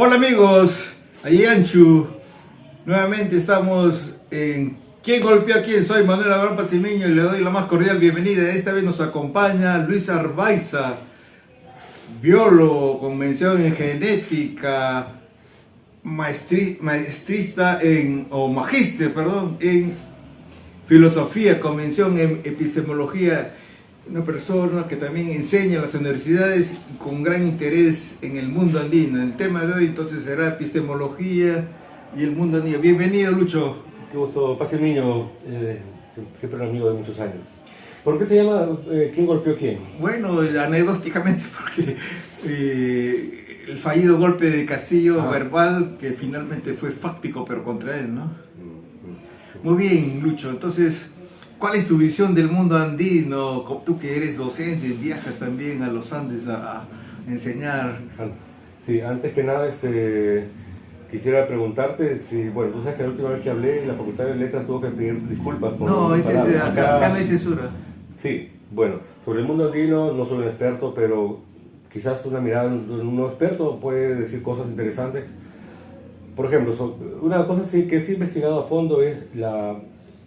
Hola amigos, Ayanchu, nuevamente estamos en ¿Quién golpeó a quién? Soy Manuel Abraham Pacimiño y le doy la más cordial bienvenida. Esta vez nos acompaña Luis Arbaiza, biólogo con mención en genética, maestrista o magíster, perdón, en filosofía con mención en epistemología. Una persona que también enseña en las universidades con gran interés en el mundo andino. El tema de hoy entonces será epistemología y el mundo andino. Bienvenido, Lucho. Qué gusto, Pacimiño, siempre un amigo de muchos años. ¿Por qué se llama ¿Quién golpeó quién? Bueno, anecdóticamente porque el fallido golpe de Castillo verbal que finalmente fue fáctico pero contra él, ¿no? Muy bien, Lucho. Entonces, ¿cuál es tu visión del mundo andino? Tú que eres docente, viajas también a los Andes a enseñar. Sí, antes que nada quisiera preguntarte si, bueno, tú sabes que la última vez que hablé en la Facultad de Letras tuvo que pedir disculpas por No, acá no hay censura. Sí, bueno, sobre el mundo andino no soy un experto, pero quizás una mirada de un no experto puede decir cosas interesantes. Por ejemplo, una cosa que sí he investigado a fondo es la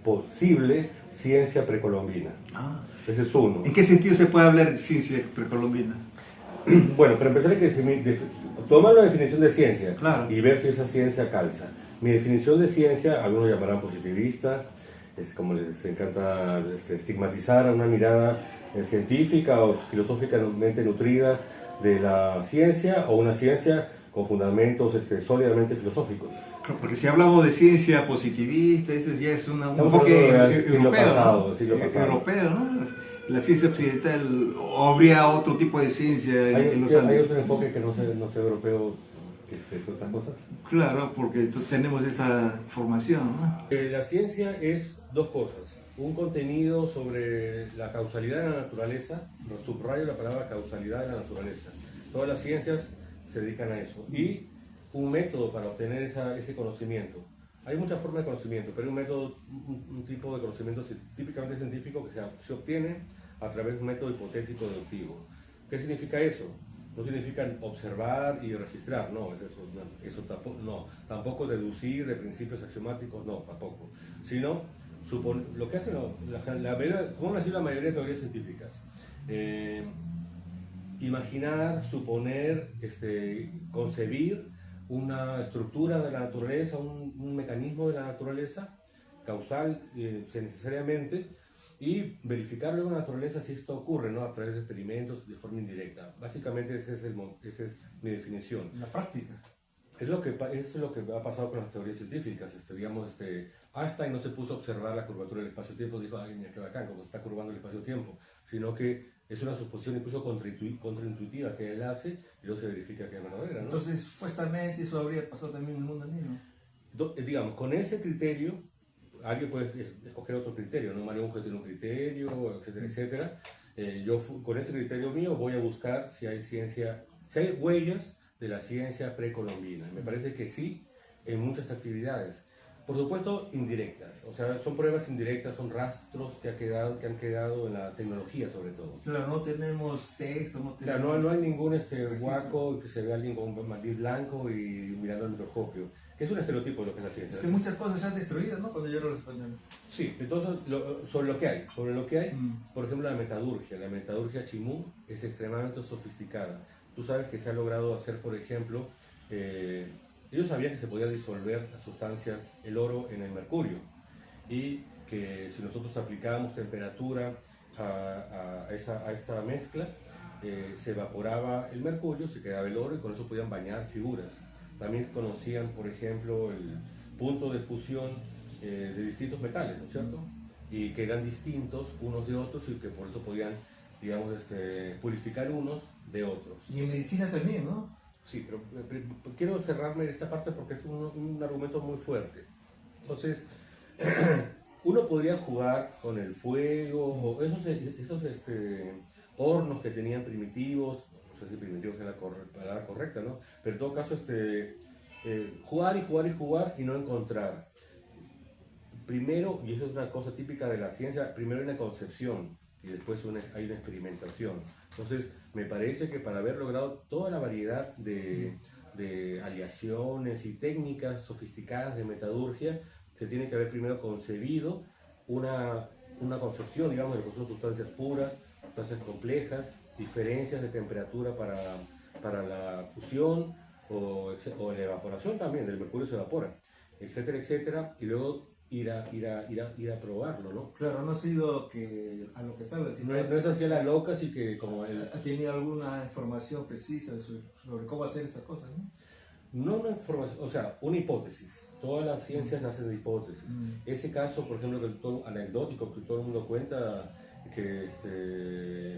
posible ciencia precolombina. Ese es uno. ¿En qué sentido se puede hablar de ciencia precolombina? Bueno, para empezar hay que tomar la definición de ciencia, claro, y ver si esa ciencia calza. Mi definición de ciencia, algunos llamarán positivista, es como les encanta estigmatizar a una mirada científica o filosóficamente nutrida de la ciencia, o una ciencia con fundamentos sólidamente filosóficos. Porque si hablamos de ciencia positivista, eso ya es un enfoque europeo, ¿no? La ciencia occidental, ¿o habría otro tipo de ciencia en los Andes? Hay otro enfoque que no sea europeo, que es otras cosas. Claro, porque tenemos esa formación, ¿no? La ciencia es dos cosas: un contenido sobre la causalidad de la naturaleza, subrayo la palabra causalidad de la naturaleza, todas las ciencias se dedican a eso, y un método para obtener ese conocimiento. Hay muchas formas de conocimiento, pero hay un método, un tipo de conocimiento típicamente científico que se obtiene a través de un método hipotético deductivo. ¿Qué significa eso? No significa observar y registrar, no, eso tampoco, no, tampoco deducir de principios axiomáticos, no, tampoco, sino lo que hacen, ¿cómo nació la mayoría de teorías científicas? Imaginar, suponer, concebir una estructura de la naturaleza, un mecanismo de la naturaleza, causal necesariamente, y verificar luego en la naturaleza si esto ocurre, ¿no? A través de experimentos de forma indirecta. Básicamente esa es mi definición. La práctica. Es lo que ha pasado con las teorías científicas. Einstein no se puso a observar la curvatura del espacio-tiempo, dijo, ay, mira qué bacán, cómo se está curvando el espacio-tiempo, sino que es una suposición incluso contraintuitiva que él hace y luego se verifica que es verdadera, ¿no? Entonces, supuestamente eso habría pasado también en el mundo andino. Digamos, con ese criterio, alguien puede escoger otro criterio, ¿no? Mario Bunge tiene un criterio, etcétera, etcétera. Yo con ese criterio mío voy a buscar si hay huellas de la ciencia precolombina. Me parece que sí, en muchas actividades. Por supuesto, indirectas. O sea, son pruebas indirectas, son rastros que han quedado en la tecnología, sobre todo. Claro, no tenemos texto, no tenemos... Claro, no hay ningún guaco que se vea alguien con un mandil blanco y mirando el microscopio. Que es un estereotipo de lo que es la ciencia. Es que muchas cosas se han destruido, ¿no? Cuando llegaron los españoles. Sí, entonces, sobre lo que hay, por ejemplo, la metalurgia chimú es extremadamente sofisticada. Tú sabes que se ha logrado hacer, por ejemplo, ellos sabían que se podía disolver las sustancias, el oro en el mercurio, y que si nosotros aplicábamos temperatura a esta mezcla, se evaporaba el mercurio, se quedaba el oro y con eso podían bañar figuras. También conocían, por ejemplo, el punto de fusión de distintos metales, ¿no es cierto? Y que eran distintos unos de otros y que por eso podían, digamos, purificar unos de otros. Y en medicina también, ¿no? Sí, pero quiero cerrarme esta parte porque es un argumento muy fuerte. Entonces, uno podría jugar con el fuego, o esos hornos que tenían primitivos, no sé si primitivos es la palabra correcta, ¿no? Pero en todo caso, jugar y jugar y jugar y no encontrar. Primero, y eso es una cosa típica de la ciencia, primero hay una concepción y después hay una experimentación. Entonces, me parece que para haber logrado toda la variedad de de aleaciones y técnicas sofisticadas de metalurgia, se tiene que haber primero concebido una concepción, digamos, de lo que son sustancias puras, sustancias complejas, diferencias de temperatura para la fusión o la evaporación también, del mercurio se evapora, etcétera, etcétera, y luego ir a probarlo, ¿no? Claro, no ha sido que a lo que sabe, sino No es así a la loca, así que como ha tenido alguna información precisa sobre cómo hacer estas cosas, ¿no? no una información, o sea, una hipótesis. Todas las ciencias nacen de hipótesis. Ese caso, por ejemplo, anecdótico que todo el mundo cuenta, que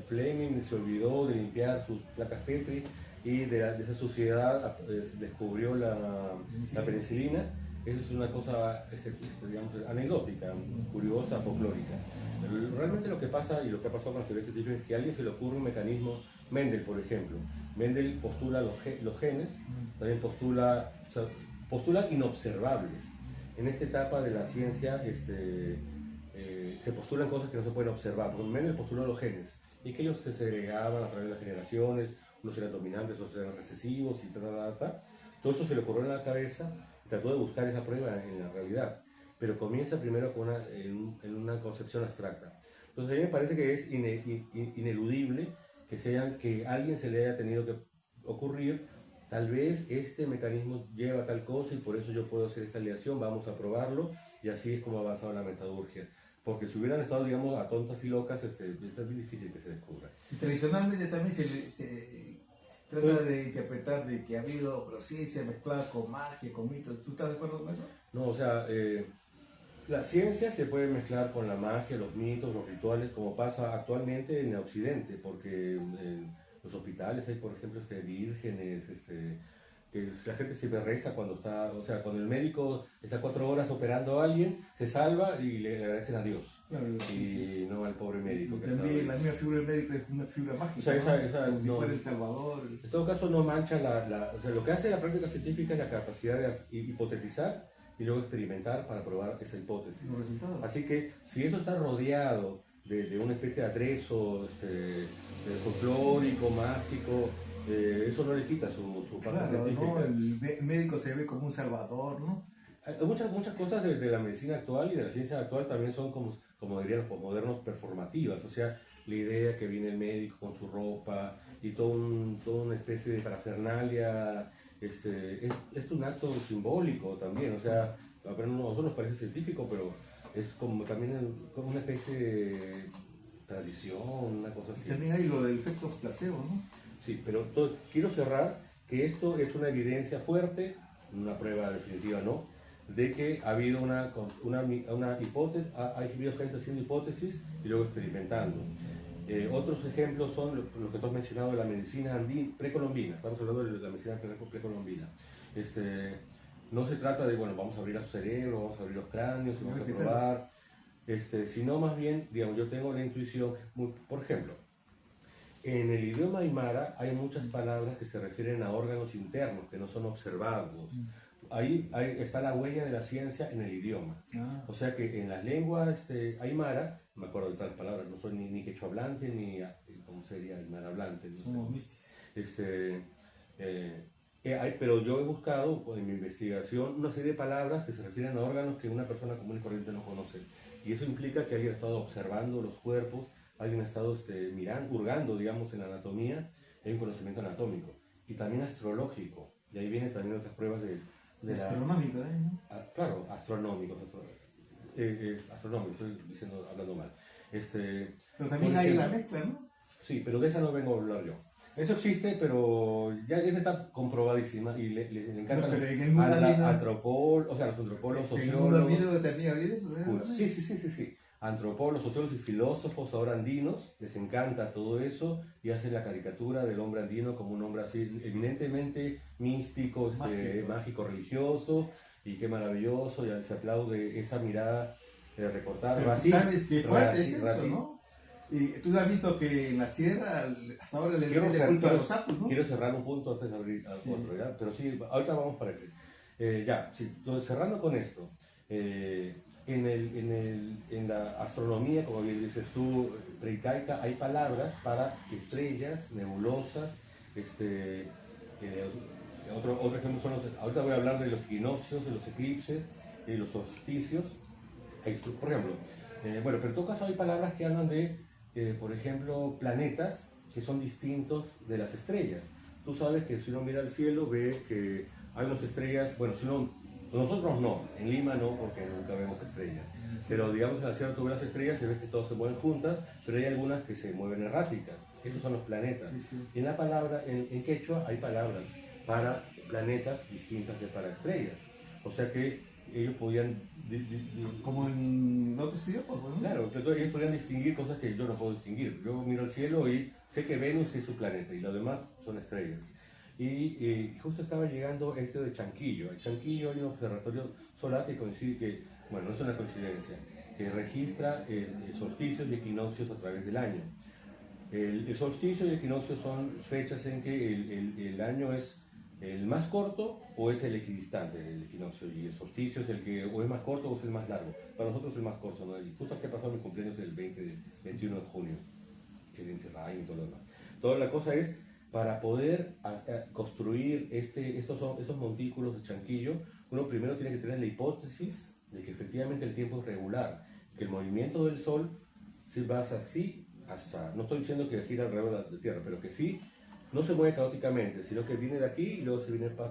Fleming se olvidó de limpiar sus placas Petri y de esa suciedad descubrió la penicilina. Eso es una cosa, digamos, anecdótica, curiosa, folclórica. Realmente lo que pasa y lo que ha pasado con las teorías científicas es que a alguien se le ocurre un mecanismo, Mendel, por ejemplo. Mendel postula los genes, también postula inobservables. En esta etapa de la ciencia se postulan cosas que no se pueden observar. Mendel postuló los genes y que ellos se segregaban a través de las generaciones, unos eran dominantes, otros eran recesivos y todo eso se le ocurrió en la cabeza. Trató de buscar esa prueba en la realidad, pero comienza primero en una concepción abstracta. Entonces a mí me parece que es ineludible que a alguien se le haya tenido que ocurrir, tal vez este mecanismo lleva tal cosa y por eso yo puedo hacer esta aleación, vamos a probarlo, y así es como ha avanzado la metalurgia. Porque si hubieran estado, digamos, a tontas y locas, es muy difícil que se descubra. Y tradicionalmente también se trata de interpretar de que ha habido ciencia mezclada con magia, con mitos. ¿Tú estás de acuerdo con eso? No, o sea, la ciencia se puede mezclar con la magia, los mitos, los rituales, como pasa actualmente en Occidente, porque en los hospitales hay, por ejemplo, vírgenes, que la gente siempre reza cuando está, o sea, cuando el médico está 4 horas operando a alguien, se salva y le agradecen a Dios. Claro, Y no al pobre médico. Y también la misma figura del médico es una figura mágica. O sea, como si no, fuera el Salvador. en todo caso no mancha o sea, lo que hace la práctica científica es la capacidad de hipotetizar y luego experimentar para probar esa hipótesis. Los resultados. Así que si eso está rodeado de una especie de aderezo folclórico, mágico, eso no le quita su parte Claro, científica. ¿no? El médico se ve como un salvador, ¿no? Muchas cosas de la medicina actual y de la ciencia actual también son como dirían los postmodernos, performativas. O sea, la idea que viene el médico con su ropa y toda una especie de parafernalia, es un acto simbólico también. O sea, a nosotros nos parece científico, pero es como también como una especie de tradición, una cosa así. Y también hay lo del efecto placebo, ¿no? Sí, pero quiero cerrar que esto es una evidencia fuerte, una prueba definitiva no, de que ha habido una hipótesis, ha habido gente haciendo hipótesis y luego experimentando. Otros ejemplos son lo que tú has mencionado de la medicina precolombina. Estamos hablando de la medicina precolombina. No se trata de, bueno, vamos a abrir los cerebros, vamos a abrir los cráneos, vamos a probar, sino más bien, digamos, yo tengo la intuición, por ejemplo, en el idioma aymara hay muchas palabras que se refieren a órganos internos que no son observados. Ahí está la huella de la ciencia en el idioma. O sea que en las lenguas aymara, me acuerdo de tal palabras, no soy ni quechua hablante ni ¿cómo sería aymara hablante? No Somos místicos. Pero yo he buscado en mi investigación una serie de palabras que se refieren a órganos que una persona común y corriente no conoce. Y eso implica que alguien ha estado observando los cuerpos, alguien ha estado hurgando, digamos, en la anatomía, hay un conocimiento anatómico y también astrológico. Y ahí vienen también otras pruebas de astronómico, ¿no? Claro, astronómicos, estoy hablando mal. Pero también hay la mezcla, ¿no? Sí, pero de esa no vengo a hablar yo. Eso existe, pero ya esa está comprobadísima y le encanta no, pero en el mundo andino, o sea, los antropólogos, sociólogos. ¿En el mundo andino también había eso? Sí. Antropólogos, sociólogos y filósofos ahora andinos, les encanta todo eso y hacen la caricatura del hombre andino como un hombre así eminentemente místico, mágico, religioso, y qué maravilloso, y se aplaude esa mirada recortada. ¿Sabes qué fuerte es eso, no? Y tú has visto que en la sierra hasta ahora le rinde culto a los sapos, ¿no? Quiero cerrar un punto antes de abrir otro, ¿ya? Pero sí, ahorita vamos para ese. Entonces, cerrando con esto, en la astronomía, como bien dices tú, preincaica, hay palabras para estrellas, nebulosas, Otro ejemplo son ahorita voy a hablar de los equinoccios, de los eclipses y los solsticios. Por ejemplo, bueno, pero en todo caso hay palabras que hablan de, por ejemplo, planetas que son distintos de las estrellas. Tú sabes que si uno mira al cielo ve que hay unas estrellas, bueno, nosotros no, en Lima no, porque nunca vemos estrellas. Pero digamos en la Sierra tú ves las estrellas y ves que todas se mueven juntas, pero hay algunas que se mueven erráticas. Esos son los planetas. Sí, sí. Y en la palabra, en quechua hay palabras para planetas distintas de para estrellas. O sea que ellos podían... Como en otros idiomas, ¿no? Claro, entonces ellos podían distinguir cosas que yo no puedo distinguir. Yo miro al cielo y sé que Venus es su planeta y los demás son estrellas. Y justo estaba llegando este de Chanquillo. En Chanquillo hay un observatorio solar que coincide que, bueno, no es una coincidencia, que registra solsticios y equinoccios a través del año. El solsticio y el equinoccio son fechas en que el año es el más corto o es el equidistante, el equinoccio, y el solsticio es el que o es más corto o es el más largo. Para nosotros es el más corto, ¿no? Y justo que pasó mi cumpleaños el 21 de junio, el Inti-Raymi y todo lo demás. Toda la cosa es, para poder construir estos montículos de Chanquillo, uno primero tiene que tener la hipótesis de que efectivamente el tiempo es regular, que el movimiento del Sol se basa así, hasta, no estoy diciendo que gira alrededor de la Tierra, pero que sí, no se mueve caóticamente, sino que viene de aquí y luego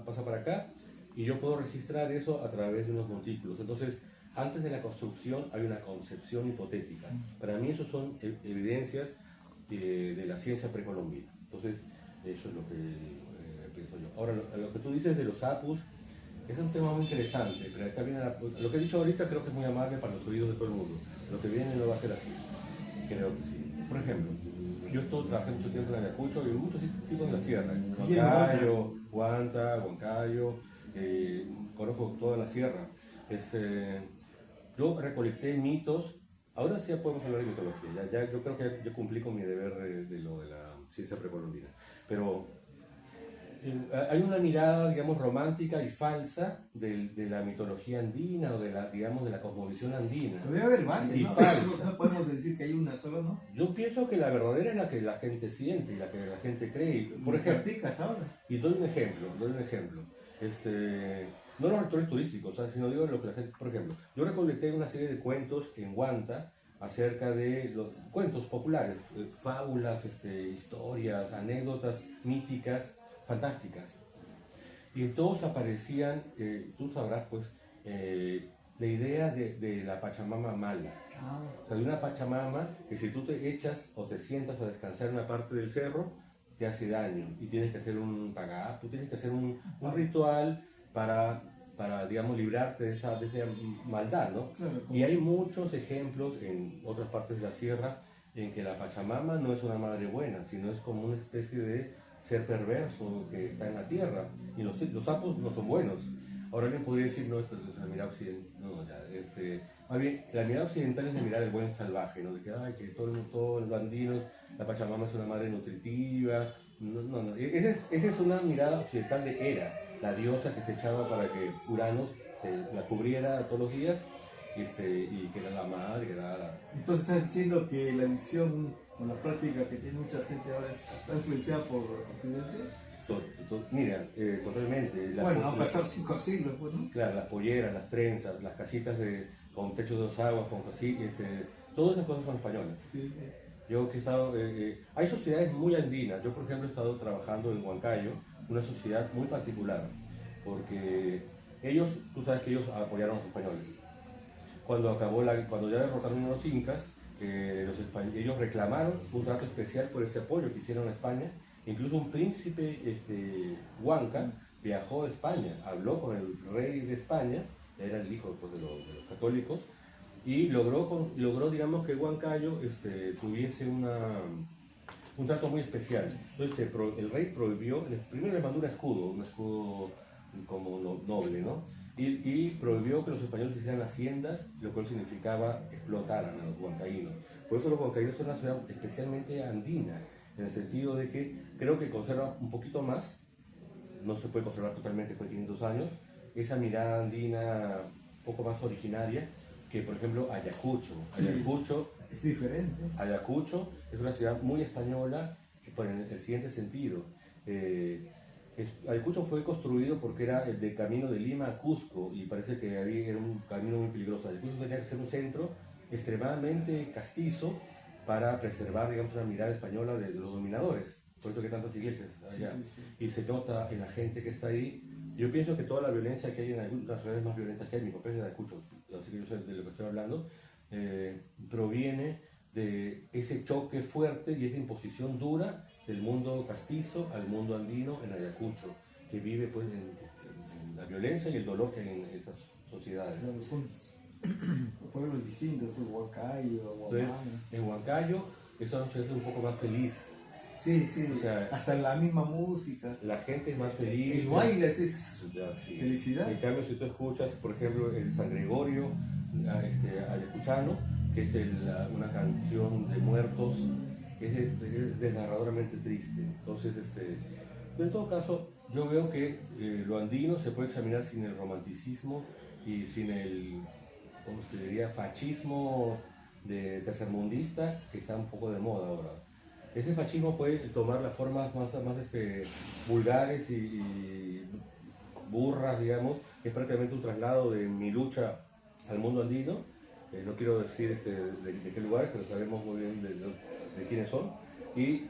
pasa para acá, y yo puedo registrar eso a través de unos montículos. Entonces, antes de la construcción hay una concepción hipotética. Para mí eso son evidencias de la ciencia precolombina. Entonces, eso es lo que pienso yo. Ahora, lo que tú dices de los apus, es un tema muy interesante, pero acá viene lo que he dicho ahorita creo que es muy amable para los oídos de todo el mundo. Lo que viene no va a ser así. Creo que sí. Por ejemplo, yo trabajé mucho tiempo en Ayacucho y en muchos tipos de la sierra. Huancayo, Huanta, Huancayo, conozco toda la sierra. Yo recolecté mitos. Ahora sí ya podemos hablar de mitología. Yo creo que yo cumplí con mi deber de lo de la ciencia precolombina. Pero hay una mirada, digamos, romántica y falsa de la mitología andina o de la cosmovisión andina. Debe haber varias, Y ¿no? falsa. No podemos decir que hay una sola, ¿no? Yo pienso que la verdadera es la que la gente siente y la que la gente cree. Por ejemplo, practica hasta ahora. y doy un ejemplo. No los actores turísticos, ¿sabes? Sino digo lo que la gente, por ejemplo, yo recolecté una serie de cuentos en Huanta acerca de los cuentos populares, fábulas, historias, anécdotas míticas, fantásticas. Y en todos aparecían, tú sabrás pues, la idea de la Pachamama mala. O sea, de una Pachamama que si tú te echas o te sientas a descansar en una parte del cerro, te hace daño y tienes que hacer un tagap, tú tienes que hacer un ritual para digamos, librarte de esa maldad, ¿no? Claro, y hay muchos ejemplos en otras partes de la sierra en que la Pachamama no es una madre buena, sino es como una especie de ser perverso que está en la tierra. Y los sapos no son buenos. Ahora alguien podría decir, no, esto es una mirada occidental. No, ya, más bien, la mirada occidental es la mirada del buen salvaje, ¿no? De que, ay, que todo el andino, la Pachamama es una madre nutritiva. No. Esa es una mirada occidental de Hera, la diosa que se echaba para que Uranos la cubriera todos los días y que era la madre, que era la... Entonces estás diciendo que la visión o la práctica que tiene mucha gente ahora está influenciada por Occidente. Mira, totalmente. Bueno, han pasado 5 siglos, pues, ¿no? Claro, las polleras, las trenzas, las casitas con techos de 2 aguas, con todas esas cosas son españolas. Sí. Yo que he estado, hay sociedades muy andinas. Yo, por ejemplo, he estado trabajando en Huancayo, una sociedad muy particular, porque tú sabes que ellos apoyaron a los españoles. Cuando ya derrotaron a los incas, ellos reclamaron un trato especial por ese apoyo que hicieron a España. Incluso un príncipe Huanca viajó a España, habló con el rey de España, era el hijo pues, de los católicos, y logró digamos, que Huancayo tuviese un trato muy especial. Entonces el rey prohibió, primero le mandó un escudo como noble, ¿no? Y prohibió que los españoles hicieran haciendas, lo cual significaba explotaran a los huancaínos. Por eso los huancaínos son una ciudad especialmente andina, en el sentido de que creo que conserva un poquito más, no se puede conservar totalmente por 500 años, esa mirada andina un poco más originaria que, por ejemplo, Ayacucho. Ayacucho es diferente. Ayacucho es una ciudad muy española por el siguiente sentido. Ayacucho fue construido porque era el de camino de Lima a Cusco y parece que era un camino muy peligroso. Ayacucho tenía que ser un centro extremadamente castizo para preservar, digamos, una mirada española de los dominadores. Por eso que hay tantas iglesias allá. Y se nota en la gente que está ahí. Yo pienso que toda la violencia que hay en Ayacucho, las ciudades más violentas que hay, mi papá es de Ayacucho, así que yo sé de lo que estoy hablando, proviene de ese choque fuerte y esa imposición dura del mundo castizo al mundo andino en Ayacucho, que vive pues en la violencia y el dolor que hay en esas sociedades. Claro, son pueblos distintos, pues, Huancayo, Huamanga. En Huancayo, esa sociedad es un poco más feliz. Sí, sí, O sea, hasta la misma música. La gente es más feliz. El baile es Ya, sí. felicidad. En cambio, si tú escuchas, por ejemplo, el San Gregorio ayacuchano, que es una canción de muertos, es desgarradoramente triste. Entonces, pero en todo caso, yo veo que lo andino se puede examinar sin el romanticismo y sin el, ¿cómo se diría?, fascismo de tercermundista que está un poco de moda ahora. Ese fascismo puede tomar las formas más vulgares y burras, digamos, que es prácticamente un traslado de mi lucha al mundo andino. No quiero decir de qué lugar, pero sabemos muy bien de quiénes son. Y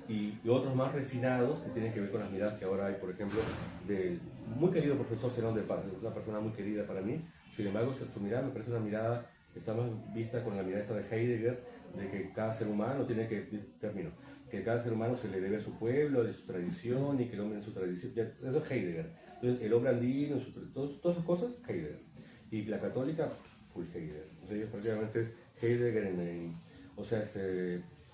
otros más refinados que tienen que ver con las miradas que ahora hay, por ejemplo, del muy querido profesor Zenón de Paz, una persona muy querida para mí. Sin embargo, su mirada me parece una mirada que está más vista con la mirada esa de Heidegger, de que cada ser humano tiene que, termino, que cada ser humano se le debe a su pueblo, de su tradición, y que el hombre en su tradición, ya, eso es Heidegger. Entonces, el hombre andino, todas esas cosas, Heidegger. Y la católica, full Heidegger. O sea, ellos prácticamente es Heidegger o sea,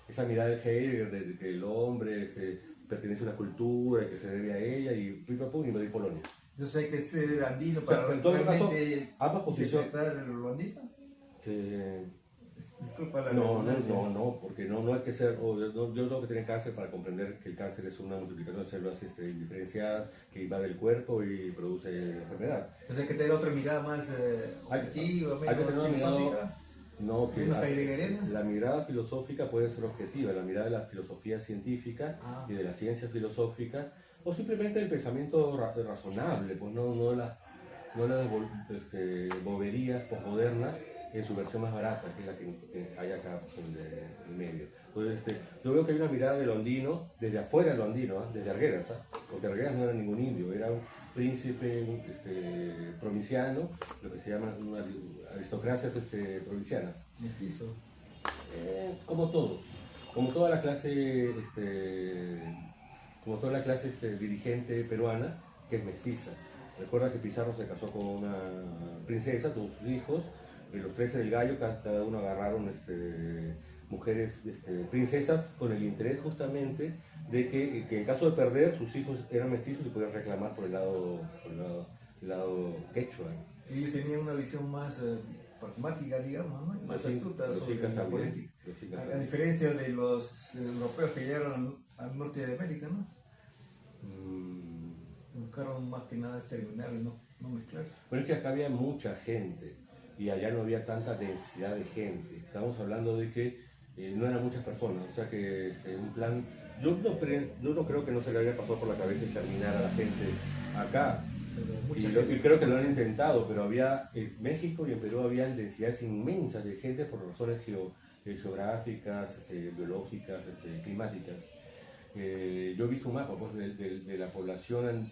esa mirada de Heidegger de que el hombre pertenece a una cultura y que se debe a ella, y pum, y me di Polonia. Entonces hay que ser andino para en todo caso, realmente ambas posiciones. interpretar lo andino. Disculpa la No, redundancia. porque no hay que ser, yo tengo que tener cáncer para comprender que el cáncer es una multiplicación de células indiferenciadas que invade el cuerpo y produce enfermedad. Entonces hay que tener otra mirada más objetiva, hay que tener una mirada, filosófica. no, que ¿Una heideggeriana? la mirada filosófica puede ser objetiva, la mirada de la filosofía científica y de la ciencia filosófica, o simplemente el pensamiento razonable, pues no las boberías posmodernas en su versión más barata, que es la que hay acá en el medio. Entonces, yo veo que hay una mirada de lo andino, desde afuera de lo andino, desde Arguedas, porque Arguedas no era ningún indio, era un príncipe provinciano, lo que se llama aristocracias provincianas. Mestizo. Como todos, como toda la clase, dirigente peruana, que es mestiza. Recuerda que Pizarro se casó con una princesa, tuvo sus hijos, y los 13 del gallo, cada uno agarraron mujeres princesas con el interés justamente de que en caso de perder, sus hijos eran mestizos y podían reclamar por el lado quechua. Ellos tenían una visión más pragmática, digamos, ¿no? Más astuta sobre la política. A diferencia de los europeos que llegaron al norte de América, ¿no? Buscaron más que nada exterminar y no mezclar. Pero es que acá había mucha gente y allá no había tanta densidad de gente. Estamos hablando de que no eran muchas personas, o sea que un plan... Yo no creo que no se le había pasado por la cabeza exterminar a la gente acá. Y creo que lo han intentado, pero había en México y en Perú había densidades inmensas de gente por razones geográficas, biológicas, climáticas. Yo he visto un mapa pues, de la población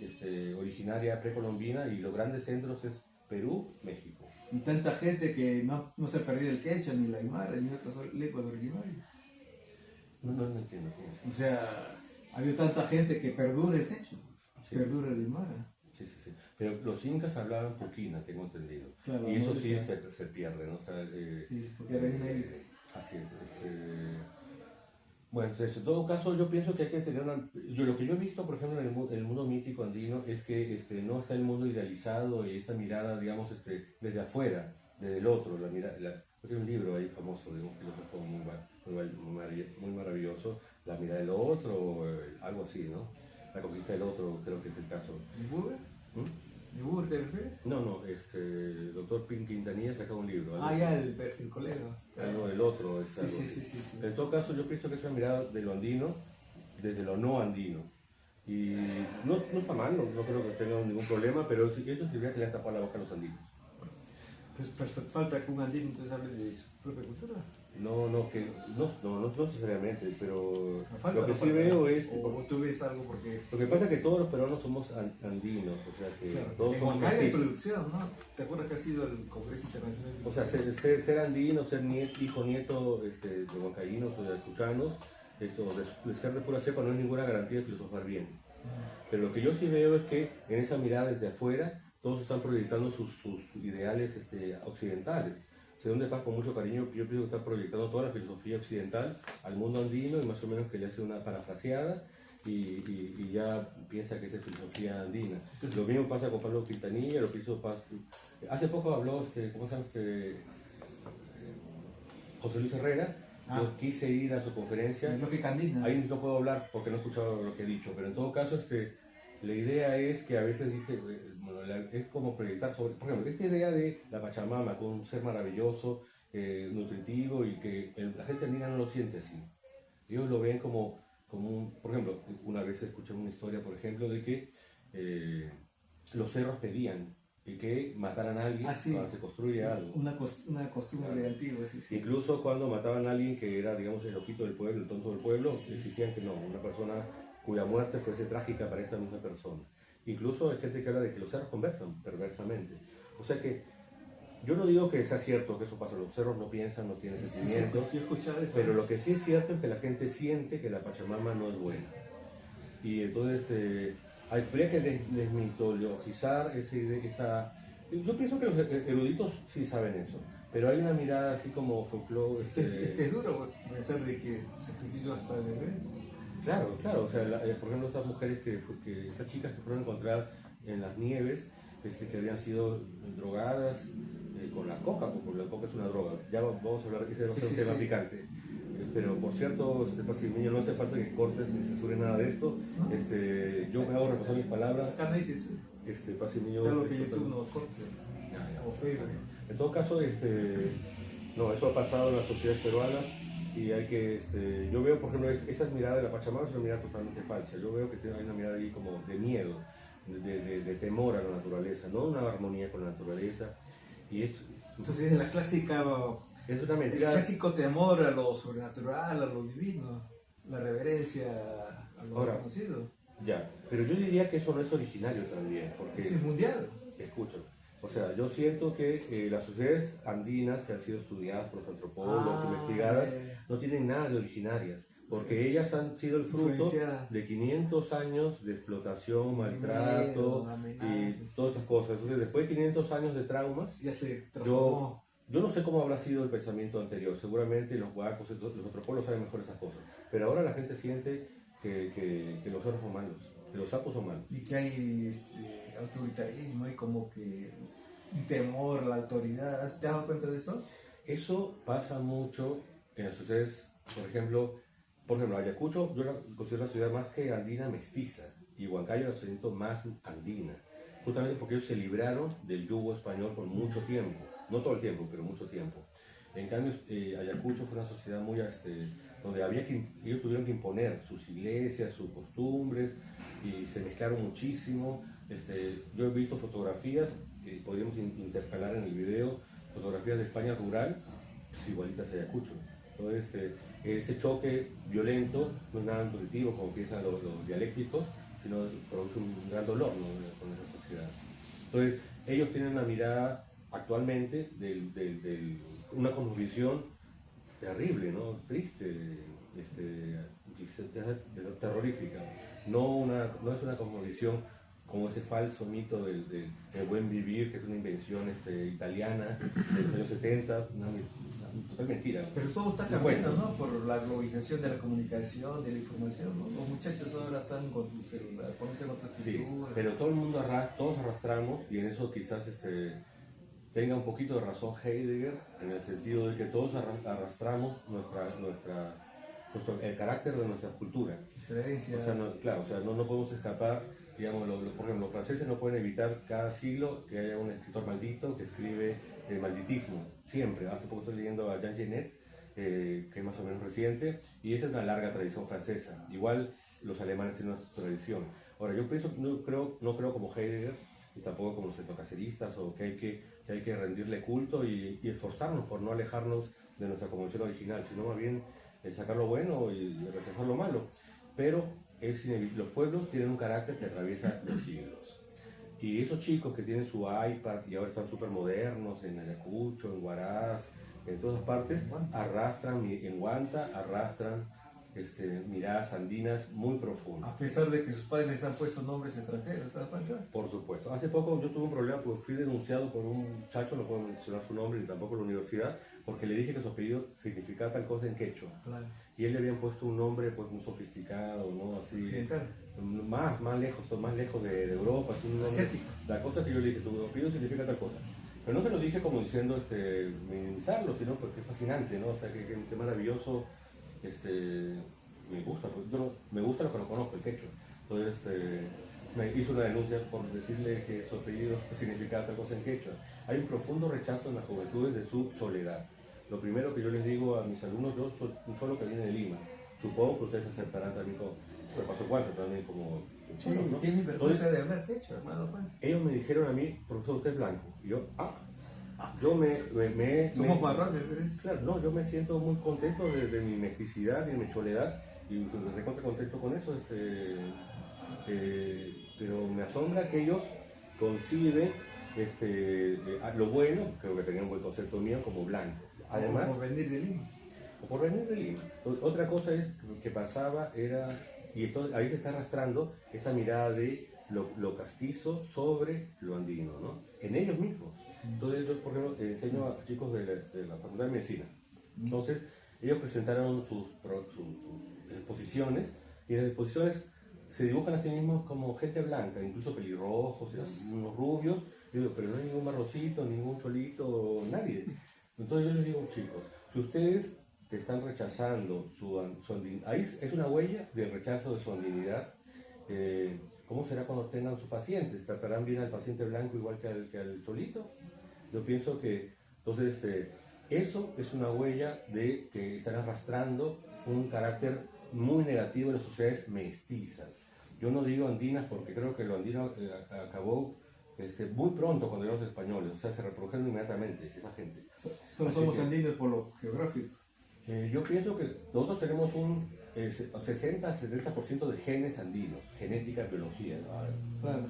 originaria precolombina y los grandes centros es Perú, México. Y tanta gente que no se ha perdido el quechua, ni la aymara, ni otras lenguas originarias. No entiendo. O sea, ha habido tanta gente que perdura el quechua, sí. Perdura el aymara. Sí. Pero los incas hablaban poquina, tengo entendido. Claro, y eso no sí se pierde, ¿no? O sea, sí, porque era así es. Bueno, entonces, en todo caso, yo pienso que hay que tener lo que yo he visto, por ejemplo, en el mundo mítico andino, es que no está el mundo idealizado y esa mirada, digamos, desde afuera, desde el otro. Hay un libro ahí famoso de un filósofo muy maravilloso, La mirada del otro, algo así, ¿no? La conquista del otro, creo que es el caso. ¿De Buber? ¿De Buber te refieres? No, doctor Pin Quintanilla saca un libro. Ya, el colega. Algo del otro. Sí. En todo caso, yo pienso que es una mirada de lo andino, desde lo no andino. Y no está mal, no creo que tenga ningún problema, pero eso significa que le han tapado la boca a los andinos. Entonces, falta que un andino entonces hable de su propia cultura. No necesariamente, pero Falta, lo que no sí falta, veo es... o tú ves algo porque... Lo que pasa es que todos los peruanos somos andinos, o sea que Claro, todos en somos Huancayo hay mestizos. producción, ¿no? ¿Te acuerdas que ha sido el Congreso Internacional? O sea, ser andino, ser hijo nieto de huancayinos o de ayacuchanos, eso, de ser de pura cepa no es ninguna garantía de filosofar bien. Pero lo que yo sí veo es que en esa mirada desde afuera, todos están proyectando sus ideales occidentales. Según Paz, con mucho cariño, yo pienso que está proyectando toda la filosofía occidental al mundo andino y más o menos que le hace una parafraseada y ya piensa que esa es filosofía andina. Lo mismo pasa con Pablo Quintanilla, lo que hizo Paz. Hace poco habló, ¿cómo se llama? José Luis Herrera. Yo quise ir a su conferencia. Lógica andina. Ahí no puedo hablar porque no he escuchado lo que he dicho, pero en todo caso, la idea es que a veces dice, bueno, es como proyectar sobre, por ejemplo, esta idea de la Pachamama con un ser maravilloso, nutritivo y que la gente andina no lo siente así. Ellos lo ven como por ejemplo, una vez escuché una historia, por ejemplo, de que los cerros pedían y que mataran a alguien cuando se construye algo. Una costumbre antigua, sí. Incluso cuando mataban a alguien que era, digamos, el loquito del pueblo, el tonto del pueblo, exigían que no, una persona cuya muerte fuese trágica para esa misma persona. Incluso hay gente que habla de que los cerros conversan perversamente. O sea que yo no digo que sea cierto que eso pasa, los cerros no piensan, no tienen sentimientos, Sí, he escuchado eso. pero lo que sí es cierto es que la gente siente que la Pachamama no es buena. Y entonces habría que desmitologizar esa... Yo pienso que los eruditos sí saben eso, pero hay una mirada así como folclore... Es duro pensar de que sacrificio hasta el bebé. Claro, o sea, por ejemplo, esas mujeres esas chicas que fueron encontradas en las nieves, que habían sido drogadas con la coca, porque la coca es una droga. Ya vamos a hablar, ese va a ser un tema picante. Pero por cierto, Pacimiño, no hace falta que cortes ni censure nada de esto. Yo me hago repasar mis palabras. Acá no dices Pacimiño. sea lo que YouTube no corte. O Facebook. En todo caso, no, eso ha pasado en las sociedades peruanas y hay que, yo veo, por ejemplo, esa mirada de la Pachamama es una mirada totalmente falsa. Yo veo que hay una mirada ahí como de miedo, de temor a la naturaleza, no una armonía con la naturaleza. Entonces es la clásica... Es una mentira. El clásico temor a lo sobrenatural, a lo divino, la reverencia a lo desconocido. Ya, pero yo diría que eso no es originario también, porque... Es mundial. Escucha, o sea, yo siento que las sociedades andinas que han sido estudiadas por los antropólogos, investigadas, no tienen nada de originarias, porque ellas han sido el fruto de 500 años de explotación, maltrato y todas esas cosas. Entonces, después de 500 años de traumas, ya se transformó. Yo no sé cómo habrá sido el pensamiento anterior, seguramente los huacos, los antropólogos saben mejor esas cosas, pero ahora la gente siente que los cerros son malos, que los sapos son malos. Y que hay autoritarismo, hay como que un temor a la autoridad. ¿Te has dado cuenta de eso? Eso pasa mucho en las sociedades, por ejemplo, Ayacucho yo la considero la ciudad más que andina mestiza y Huancayo la siento más andina, justamente porque ellos se libraron del yugo español por mucho tiempo. No todo el tiempo, pero mucho tiempo. En cambio, Ayacucho fue una sociedad muy, donde ellos tuvieron que imponer sus iglesias, sus costumbres, y se mezclaron muchísimo. Yo he visto fotografías, podríamos intercalar en el video, fotografías de España rural, pues, igualitas a Ayacucho. Entonces, ese choque violento no es nada intuitivo como piensan los dialécticos, sino produce un gran dolor, ¿no?, con esa sociedad. Entonces, ellos tienen una mirada actualmente una cosmovisión terrible, ¿no?, triste, terrorífica. No es una cosmovisión como ese falso mito del buen vivir, que es una invención italiana de los años 70, una total mentira. Pero todo está cambiando, ¿no? Por la globalización de la comunicación, de la información, ¿no? Los muchachos ahora están con su celular, conocen otras culturas. Sí, pero todo el mundo todos arrastramos, y en eso quizás tenga un poquito de razón Heidegger, en el sentido de que todos arrastramos el carácter de nuestra cultura. Herencia. O sea, no podemos escapar, digamos, por ejemplo, los franceses no pueden evitar cada siglo que haya un escritor maldito que escribe el malditismo, siempre. Hace poco estoy leyendo a Jean Genet, que es más o menos reciente, y esa es una larga tradición francesa. Igual, los alemanes tienen una tradición. Ahora, yo pienso, no creo como Heidegger, y tampoco como los etnocaceristas, o que hay que rendirle culto y esforzarnos por no alejarnos de nuestra convención original, sino más bien sacar lo bueno y rechazar lo malo. Pero los pueblos tienen un carácter que atraviesa los siglos. Y esos chicos que tienen su iPad y ahora están súper modernos en Ayacucho, en Huaraz, en todas partes, arrastran, en Huanta, arrastran miradas andinas muy profundas. A pesar de que sus padres les han puesto nombres extranjeros, ¿te das cuenta? Por supuesto. Hace poco yo tuve un problema porque fui denunciado por un muchacho, no puedo mencionar su nombre ni tampoco la universidad, porque le dije que su apellido significaba tal cosa en quechua. Claro. Y él le habían puesto un nombre pues muy sofisticado, ¿no? Así, occidental. Más lejos de Europa. Así, un nombre, la cosa que yo le dije, tu apellido significa tal cosa. Pero no se lo dije como diciendo minimizarlo, sino porque es fascinante, ¿no? O sea, que maravilloso. Me gusta, me gusta lo que no conozco, el quechua. Entonces me hizo una denuncia por decirle que su apellido significaba tal cosa en quechua. Hay un profundo rechazo en las juventudes de su choledad. Lo primero que yo les digo a mis alumnos, yo soy un cholo que viene de Lima. Supongo que ustedes aceptarán también como, pero paso cuánto también como cholo, ¿no? Tiene vergüenza de hablar quechua, hermano Juan. Ellos me dijeron a mí, profesor, usted es blanco. Y yo, somos marrones, claro, no, yo me siento muy contento de mi mesticidad y de mi choledad y me recontra contento con eso, pero me asombra que ellos conciben lo bueno, creo que tenían un buen concepto mío, como blanco. Además, o por venir de Lima. O por venir de Lima. Otra cosa es que pasaba era, y esto, ahí se está arrastrando esa mirada de lo castizo sobre lo andino, ¿no? En ellos mismos. Entonces yo, por ejemplo, enseño a chicos de la Facultad de Medicina. Entonces, ellos presentaron sus exposiciones, y en las exposiciones se dibujan a sí mismos como gente blanca, incluso pelirrojos, unos rubios, pero no hay ningún marrocito, ningún cholito, nadie. Entonces yo les digo, chicos, si ustedes te están rechazando ahí es una huella de rechazo de su andinidad. ¿Cómo será cuando tengan sus pacientes? ¿Tratarán bien al paciente blanco igual que al cholito? Yo pienso que, entonces, eso es una huella de que están arrastrando un carácter muy negativo de las sociedades mestizas. Yo no digo andinas porque creo que lo andino acabó muy pronto cuando eran los españoles, o sea, se reprodujeron inmediatamente esa gente. Solo somos andinos por lo geográfico. Yo pienso que nosotros tenemos un 60-70% de genes andinos, genética, biología, ¿no? Claro.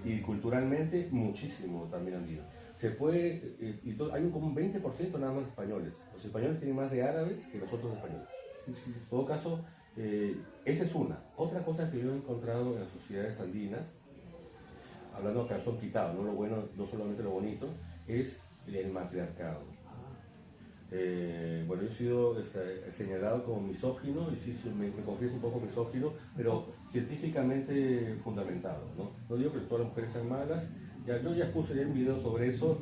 Y culturalmente muchísimo también andino. Se puede, hay como un 20% nada más de españoles. Los españoles tienen más de árabes que los otros españoles. Sí, sí. En todo caso, esa es una. Otra cosa que yo he encontrado en las sociedades andinas, hablando acá son quitados, no lo bueno, no solamente lo bonito, es el matriarcado. Bueno, yo he sido señalado como misógino, y sí, me confieso un poco misógino, pero científicamente fundamentado, ¿no? No digo que todas las mujeres sean malas, yo ya puse un video sobre eso,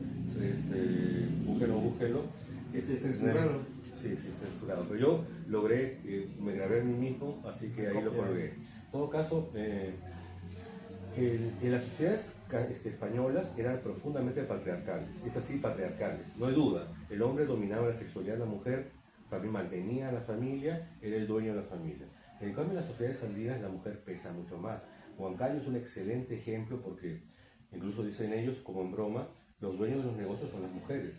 búsquenlo. ¿Te censuraron? Sí, censurado, pero yo logré, me grabé a mí mismo, así que ahí lo colgué. En todo caso, en las sociedades españolas eran profundamente patriarcales, es así, patriarcales, no hay duda. El hombre dominaba la sexualidad de la mujer, también mantenía a la familia, era el dueño de la familia. En cambio, en las sociedades andinas la mujer pesa mucho más. Huancayo es un excelente ejemplo porque, incluso dicen ellos, como en broma, los dueños de los negocios son las mujeres.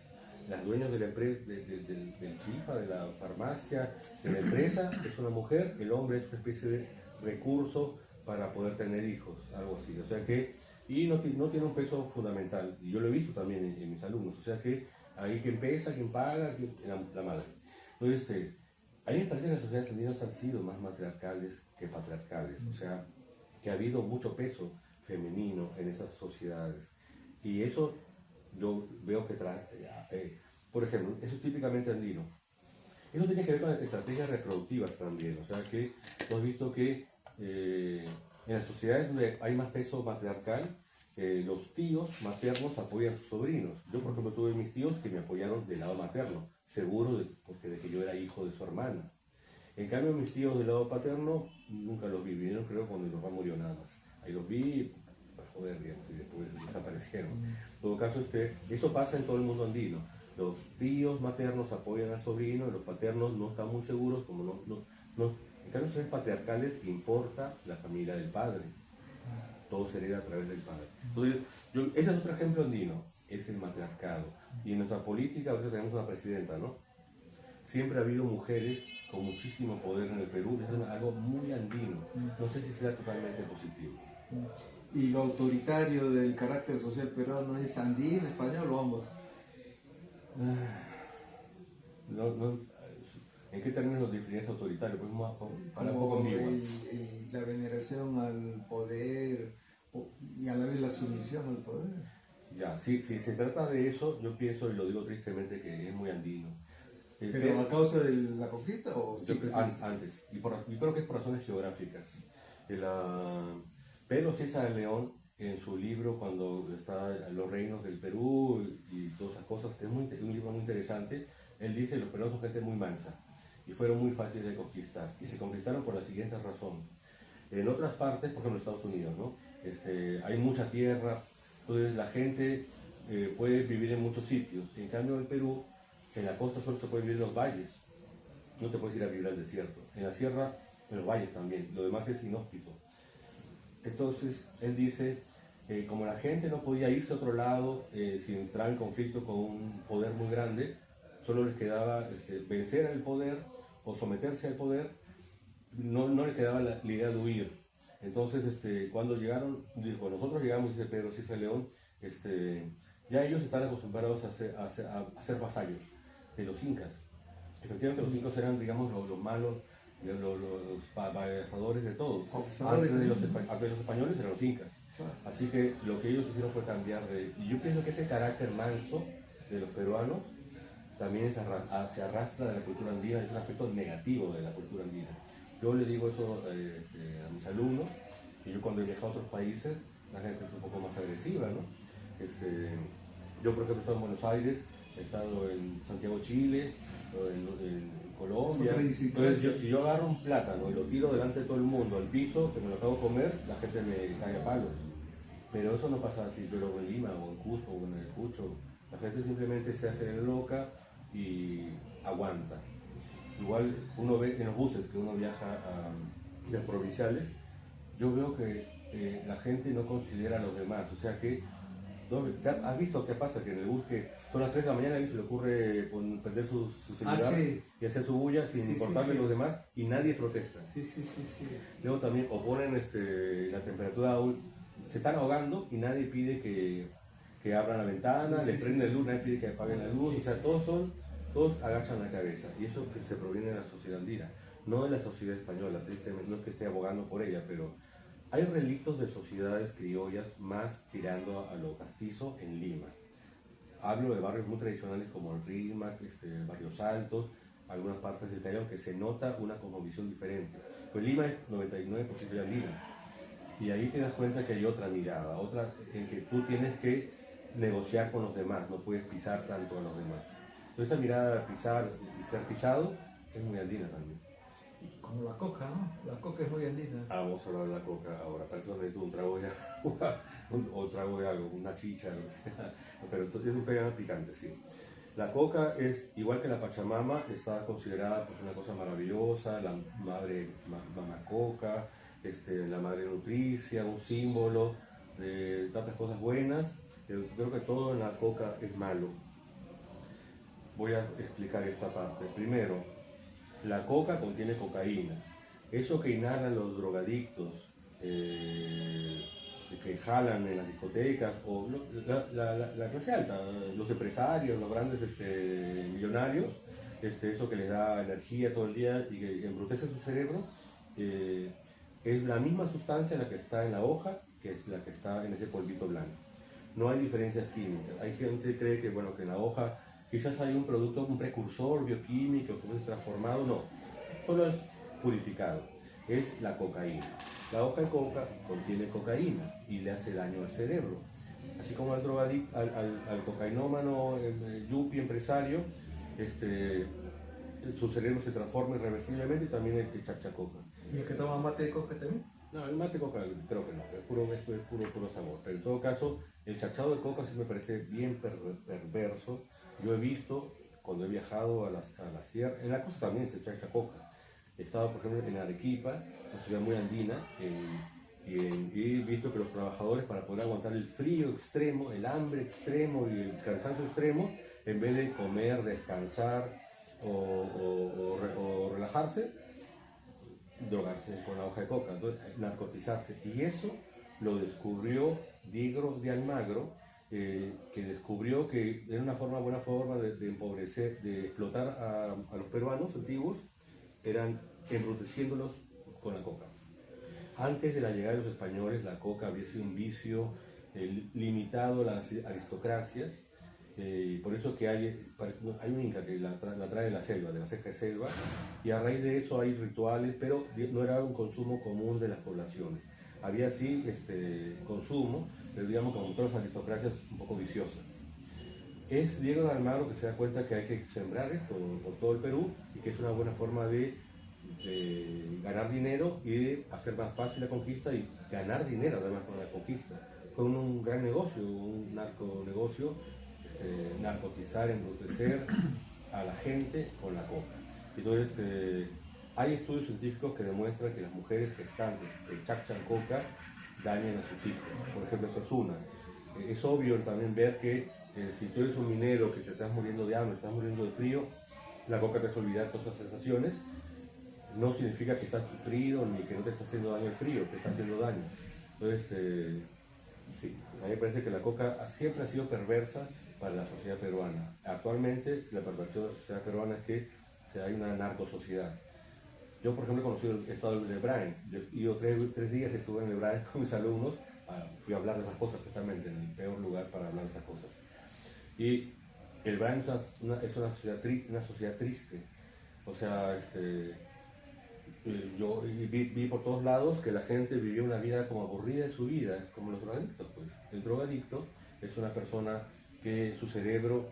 Las dueñas de la empresa, del chifa, de la farmacia, de la empresa, es una mujer, el hombre es una especie de recurso para poder tener hijos, algo así. O sea que, y no tiene un peso fundamental, y yo lo he visto también en mis alumnos, o sea que ahí quien pesa, quien paga, la madre. Entonces, a mí me parece que las sociedades andinas han sido más matriarcales que patriarcales, o sea, que ha habido mucho peso femenino en esas sociedades, y eso yo veo que por ejemplo, eso es típicamente andino. Eso tiene que ver con estrategias reproductivas también, o sea que tú has visto que en las sociedades donde hay más peso matriarcal, los tíos maternos apoyan a sus sobrinos. Yo, por ejemplo, tuve mis tíos que me apoyaron del lado materno, seguro de que yo era hijo de su hermana. En cambio, mis tíos del lado paterno nunca los vi, vinieron creo cuando mi papá murió nada más. Ahí los vi, para joder, digamos, y después desaparecieron. En todo caso, eso pasa en todo el mundo andino. Los tíos maternos apoyan al sobrino, los paternos no están muy seguros, como En cambio, sociedades patriarcales importa la familia del padre. Todo se hereda a través del padre. Entonces, ese es otro ejemplo andino, es el matriarcado. Y en nuestra política, ahorita tenemos una presidenta, ¿no? Siempre ha habido mujeres con muchísimo poder en el Perú, es algo muy andino. No sé si sea totalmente positivo. ¿Y lo autoritario del carácter social peruano es andino, español o ambos? ¿En qué términos lo definirías autoritario? Pues para un Como poco ambigua. la veneración al poder y a la vez la sumisión al poder. Ya, si se trata de eso, yo pienso, y lo digo tristemente, que es muy andino. ¿Pero a causa de la conquista o siempre antes? Y creo que es por razones geográficas. Pedro César León, en su libro, cuando está Los reinos del Perú y todas esas cosas, que es un libro muy interesante, él dice que los peruanos son gente muy mansa y fueron muy fáciles de conquistar. Y se conquistaron por la siguiente razón. En otras partes, por ejemplo en Estados Unidos, ¿no? Hay mucha tierra, entonces la gente puede vivir en muchos sitios. En cambio en Perú, en la costa solo se puede vivir en los valles, no te puedes ir a vivir al desierto. En la sierra, en los valles también, lo demás es inhóspito. Entonces él dice, como la gente no podía irse a otro lado sin entrar en conflicto con un poder muy grande, solo les quedaba vencer al poder o someterse al poder, no le quedaba la idea de huir. Entonces, cuando llegaron, dijo, nosotros llegamos, dice Pedro César León, ya ellos están acostumbrados a ser vasallos de los incas. Efectivamente, los incas eran, digamos, los malos, los vasalladores de todos. Antes de los españoles eran los incas. Así que lo que ellos hicieron fue cambiar de... Y yo pienso que ese carácter manso de los peruanos también se arrastra de la cultura andina, es un aspecto negativo de la cultura andina. Yo le digo eso a mis alumnos, que yo cuando he viajado a otros países, la gente es un poco más agresiva, ¿no? Yo, por ejemplo, he estado en Buenos Aires, he estado en Santiago, Chile, en Colombia. Entonces, si yo agarro un plátano y lo tiro delante de todo el mundo al piso, que me lo acabo de comer, la gente me cae a palos. Pero eso no pasa así, pero en Lima o en Cusco o en Ayacucho, la gente simplemente se hace loca y aguanta. Igual uno ve en los buses que uno viaja de provinciales, yo veo que la gente no considera a los demás, o sea que ¿has visto qué pasa? Que en el bus que son las 3 de la mañana y se le ocurre prender su celular y hacer su bulla sin importarle a los demás y nadie protesta. Luego también o ponen la temperatura, se están ahogando y nadie pide que abran la ventana, le prenden luz, nadie pide que apaguen la luz, o sea, todos agachan la cabeza y eso que se proviene de la sociedad andina, no de la sociedad española, tristemente, no es que esté abogando por ella, pero hay relictos de sociedades criollas más tirando a lo castizo en Lima. Hablo de barrios muy tradicionales como el Rímac, Barrios Altos, algunas partes del Callao, que se nota una cosmovisión diferente. Pues Lima es 99% ya Lima. Y ahí te das cuenta que hay otra mirada, otra en que tú tienes que negociar con los demás, no puedes pisar tanto a los demás. Entonces esa mirada de pisar y ser pisado es muy andina también. Como la coca, ¿no? La coca es muy andina. Vamos a hablar de la coca ahora. Parece que necesito un trago de agua o trago de algo, una chicha, lo que sea. Pero entonces es un pegado picante, sí. La coca es, igual que la Pachamama, está considerada pues, una cosa maravillosa, la madre mamá coca, la madre nutricia, un símbolo de tantas cosas buenas. Pero creo que todo en la coca es malo. Voy a explicar esta parte. Primero, la coca contiene cocaína. Eso que inhalan los drogadictos, que jalan en las discotecas, o la clase alta, los empresarios, los grandes millonarios, eso que les da energía todo el día y que embrutece su cerebro, es la misma sustancia la que está en la hoja que es la que está en ese polvito blanco. No hay diferencias químicas. Hay gente que cree que, bueno, que en la hoja quizás hay un producto, un precursor bioquímico que es transformado, no, solo es purificado, es la cocaína. La hoja de coca contiene cocaína y le hace daño al cerebro. Así como al drogadicto, al cocainómano, yuppie, empresario, su cerebro se transforma irreversiblemente y también el que chacha coca. ¿Y el que toma mate de coca también? No, el mate de coca creo que no, es puro sabor. Pero en todo caso, el chachado de coca sí me parece bien perverso. Yo he visto, cuando he viajado a la sierra, en la costa también se chacha coca, He estado, por ejemplo, en Arequipa, una ciudad muy andina, y he visto que los trabajadores, para poder aguantar el frío extremo, el hambre extremo y el cansancio extremo, en vez de comer, descansar o relajarse, drogarse con la hoja de coca, entonces, narcotizarse. Y eso lo descubrió Diego de Almagro, que descubrió que era una buena forma de empobrecer, de explotar a los peruanos antiguos, eran embruteciéndolos con la coca. Antes de la llegada de los españoles, la coca había sido un vicio limitado a las aristocracias, por eso que hay un inca que la trae de la selva, de la ceja de selva, y a raíz de eso hay rituales, pero no era un consumo común de las poblaciones. Había sí consumo, pero digamos con todas las aristocracias un poco viciosas. Es Diego de Almagro que se da cuenta que hay que sembrar esto por todo el Perú y que es una buena forma de ganar dinero y de hacer más fácil la conquista y ganar dinero además con la conquista. Fue un gran negocio, un narconegocio, narcotizar, embrutecer a la gente con la coca. Entonces, hay estudios científicos que demuestran que las mujeres gestantes que chachan coca dañan a sus hijos. Por ejemplo, eso es una. Es obvio también ver que si tú eres un minero que te estás muriendo de hambre, te estás muriendo de frío, la coca te hace olvidar todas esas sensaciones. No significa que estás nutrido ni que no te está haciendo daño el frío, te está haciendo daño. Entonces, sí, a mí me parece que la coca siempre ha sido perversa para la sociedad peruana. Actualmente, la perversión de la sociedad peruana es que hay una narcosociedad. Yo, por ejemplo, he conocido el estado de Lebrán. Yo 3 días estuve en Lebrán con mis alumnos, fui a hablar de esas cosas justamente, en el peor lugar para hablar de esas cosas. Y el Lebrán es una sociedad triste. O sea, yo vi por todos lados que la gente vivía una vida como aburrida de su vida, como los drogadictos. Pues. El drogadicto es una persona que su cerebro,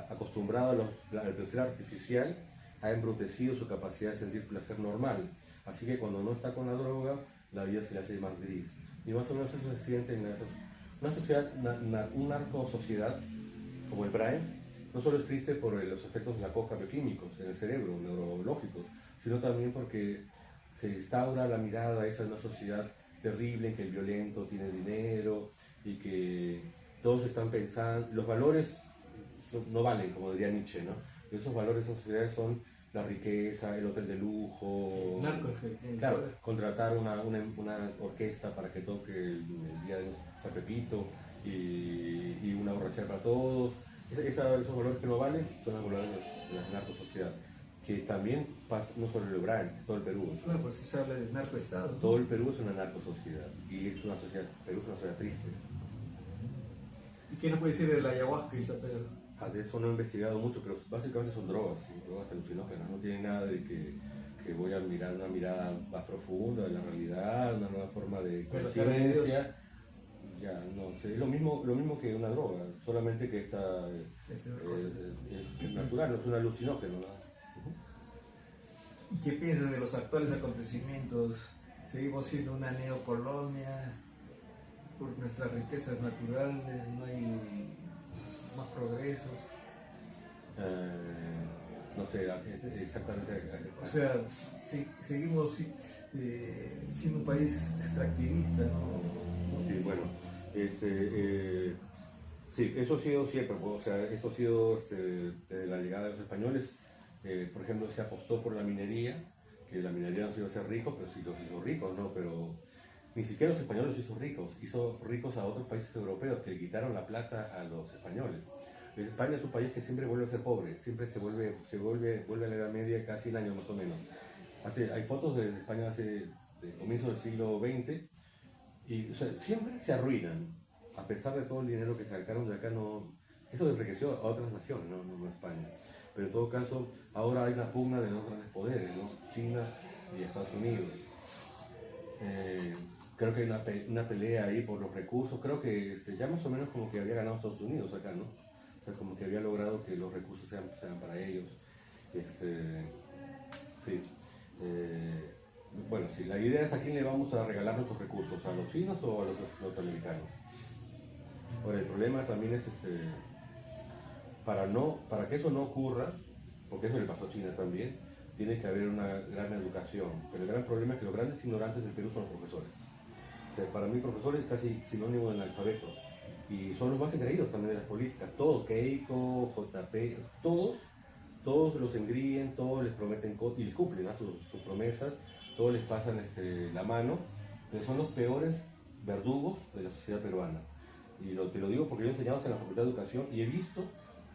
acostumbrado al placer artificial, ha embrutecido su capacidad de sentir placer normal. Así que cuando no está con la droga, la vida se le hace más gris. Y más o menos eso se siente en una sociedad, una narcosociedad como el Brain. No solo es triste por los efectos de la coca bioquímicos en el cerebro, neurológicos, sino también porque se instaura la mirada esa de una sociedad terrible en que el violento tiene dinero y que todos están pensando, los valores no valen, como diría Nietzsche, ¿no? Esos valores de esas sociedades son la riqueza, el hotel de lujo, claro, contratar una orquesta para que toque el día de San Pepito y una borrachera para todos. Esos valores que no valen son los valores de la narcosociedad, que también pasa no solo en Lebrán, es todo el Perú. Claro, pues se habla de narcoestado, ¿no? Todo el Perú es una narcosociedad y es una sociedad, Perú es una sociedad triste. ¿Y qué nos puede decir de la ayahuasca y San Pedro? De eso no he investigado mucho, pero básicamente son drogas alucinógenas. No tiene nada de que voy a mirar una mirada más profunda de la realidad, una nueva forma de conciencia. Ya, no sé, es lo mismo que una droga, solamente que esta es natural, no es un alucinógeno, ¿no? ¿Y qué piensas de los actuales acontecimientos? Seguimos siendo una neocolonia por nuestras riquezas naturales, no hay más progresos. No sé exactamente. O sea, seguimos siendo un país extractivista, ¿no? Sí, bueno, sí, eso ha sido siempre, o sea, eso ha sido desde la llegada de los españoles. Por ejemplo, se apostó por la minería, que la minería no se iba a hacer rico, pero sí los hizo ricos, ¿no? Pero ni siquiera los españoles los hizo ricos a otros países europeos que le quitaron la plata a los españoles. España es un país que siempre vuelve a ser pobre, siempre vuelve a la Edad Media casi 100 años más o menos. Hay fotos de España de comienzo del siglo XX y o sea, siempre se arruinan, a pesar de todo el dinero que sacaron de acá. No, eso enriqueció a otras naciones, no a España. Pero en todo caso, ahora hay una pugna de dos grandes poderes, ¿no? China y Estados Unidos. Creo que hay una pelea ahí por los recursos. Creo que ya más o menos como que había ganado Estados Unidos acá, ¿no? O sea, como que había logrado que los recursos sean para ellos. Sí. Bueno, sí, la idea es a quién le vamos a regalar nuestros recursos, a los chinos o a los norteamericanos. Ahora, el problema también es para que eso no ocurra, porque eso le pasó a China también, tiene que haber una gran educación, pero el gran problema es que los grandes ignorantes del Perú son los profesores. O sea, para mí profesor es casi sinónimo de analfabeto, y son los más engreídos también de las políticas, todos, Keiko, JP, todos los engríen, todos les prometen y les cumplen, ¿no?, sus promesas, todos les pasan la mano, pero son los peores verdugos de la sociedad peruana. Y te lo digo porque yo he enseñado en la Facultad de Educación y he visto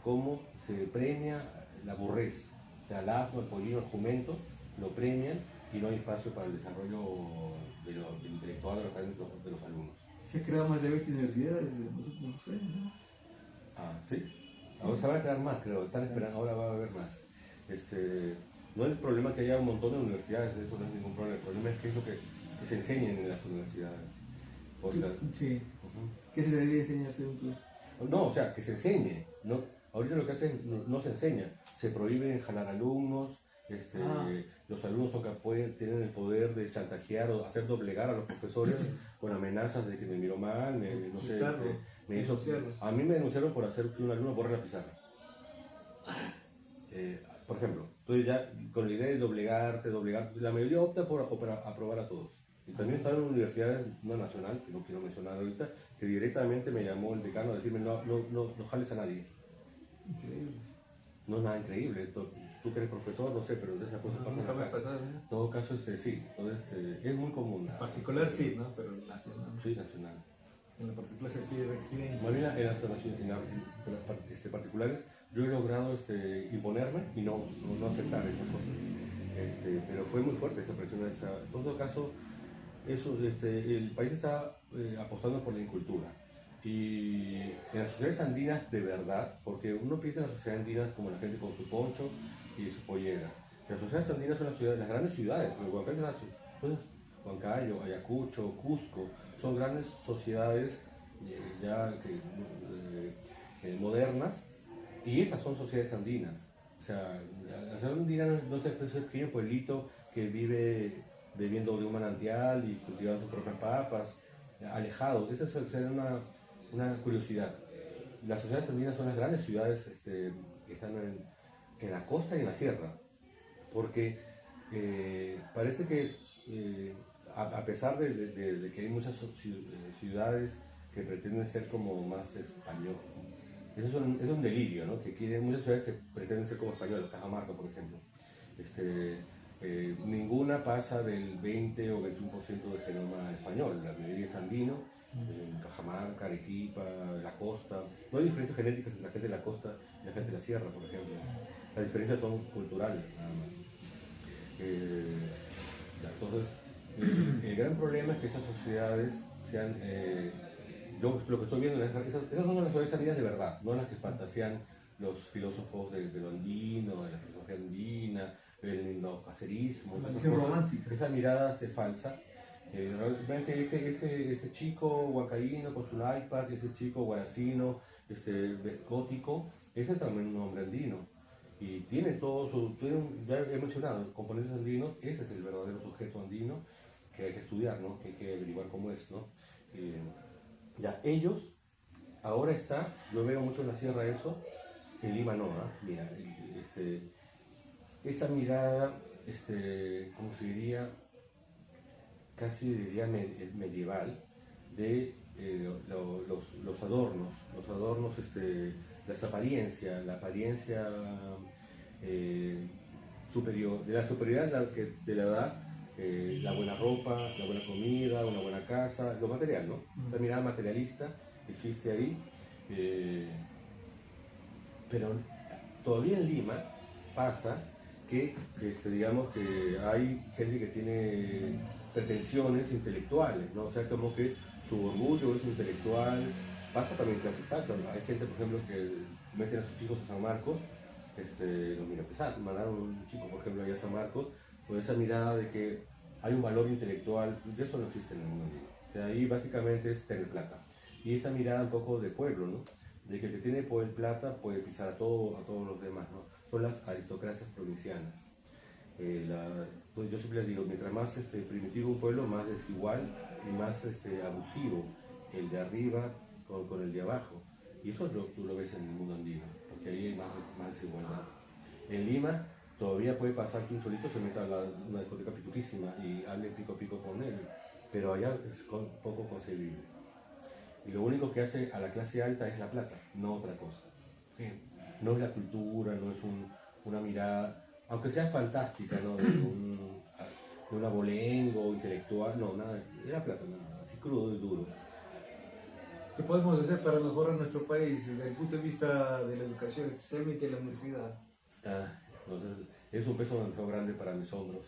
cómo se premia la burrez. O sea, el asno, el pollino, el jumento, lo premian y no hay espacio para el desarrollo del intelectual, de los académicos, de los alumnos. Se ha creado más de 20 universidades en los últimos años, ¿no? Ah, sí. Ahora se van a crear más, creo. Están esperando, ahora va a haber más. No es el problema que haya un montón de universidades, eso no es ningún problema. El problema es qué es lo que se enseñen en las universidades. Sí. Uh-huh. ¿Qué se debería enseñar según tú? No, o sea, que se enseñe. No, ahorita lo que hacen no se enseña. Se prohíben jalar alumnos. Los alumnos tienen el poder de chantajear o hacer doblegar a los profesores con amenazas de que me miró mal, no sé, a mí me denunciaron por hacer que un alumno borre la pizarra. Por ejemplo, entonces ya con la idea de doblegar, la mayoría opta por aprobar a todos. Y también estaba en universidades, una nacional, que no quiero mencionar ahorita, que directamente me llamó el decano a decirme no jales a nadie. Increíble. No es nada increíble, tú que eres profesor, no sé, pero de esas cosas pasan. Nunca me ha pasado, ¿no? En todo caso, sí, entonces es muy común. En particular sí, ¿no? Pero nacional. Sí, nacional. En lo particular se pide región. Más bien en las particulares yo he logrado imponerme y no aceptar esas cosas. Pero fue muy fuerte esa presión. En todo caso, el país está apostando por la incultura. Y en las sociedades andinas de verdad, porque uno piensa en las sociedades andinas como la gente con su poncho y sus polleras. Las sociedades andinas son las grandes ciudades, Huancayo, Ayacucho, Cusco, son grandes sociedades modernas, y esas son sociedades andinas. O sea, la sociedad andina no es ese pequeño pueblito que vive bebiendo de un manantial y cultivando sus propias papas, alejado. Esa sería una curiosidad. Las sociedades andinas son las grandes ciudades que están en la costa y en la sierra, porque parece que a pesar de que hay muchas ciudades que pretenden ser como más español, eso es un delirio, ¿no? Que quieren muchas ciudades que pretenden ser como españolas, Cajamarca, por ejemplo. Ninguna pasa del 20 o 21% de genoma español, la mayoría es andino, Cajamarca, Arequipa, la costa. No hay diferencias genéticas entre la gente de la costa y la gente de la sierra, por ejemplo. Las diferencias son culturales, nada más. Entonces, el gran problema es que esas sociedades sean... yo lo que estoy viendo, esas son las sociedades andinas de verdad, no las que fantasean los filósofos de lo andino, de la filosofía andina, el cacerismo, esa mirada falsa. Realmente ese chico huancaíno con su iPad, ese chico guaracino, gótico, ese es también un hombre andino. Y tiene ya he mencionado, componentes andinos, ese es el verdadero sujeto andino que hay que estudiar, ¿no? Que hay que averiguar cómo es, ¿no? Ya ellos, ahora yo veo mucho en la sierra eso, en Lima no, mira, esa mirada, ¿cómo se diría? Casi diría medieval, de los adornos, la apariencia superior, de la superioridad que te la da la buena ropa, la buena comida, una buena casa, lo material, ¿no? Esa mirada materialista existe ahí, pero todavía en Lima pasa que, digamos que hay gente que tiene pretensiones intelectuales, ¿no? O sea, como que su orgullo es intelectual, pasa también en clases altas, ¿no? Hay gente, por ejemplo, que meten a sus hijos a San Marcos, los mira pesar, mandaron un chico, por ejemplo, allá a San Marcos, con esa mirada de que hay un valor intelectual, y eso no existe en el mundo andino. O sea, ahí básicamente es tener plata. Y esa mirada un poco de pueblo, ¿no? De que el que tiene plata puede pisar a todos los demás, ¿no? Son las aristocracias provincianas. Pues yo siempre les digo, mientras más primitivo un pueblo, más desigual y más abusivo el de arriba con el de abajo. Y eso tú lo ves en el mundo andino, porque ahí hay más desigualdad. En Lima todavía puede pasar que un cholito se meta a una discoteca pituquísima y hable pico a pico con él, pero allá es poco concebible. Y lo único que hace a la clase alta es la plata, no otra cosa. No es la cultura, no es una mirada, aunque sea fantástica, ¿no? De un abolengo intelectual, no, nada, es la plata, nada, así crudo y duro. ¿Qué podemos hacer para mejorar nuestro país desde el punto de vista de la educación, especialmente en la universidad? Entonces, es un peso demasiado grande para mis hombros,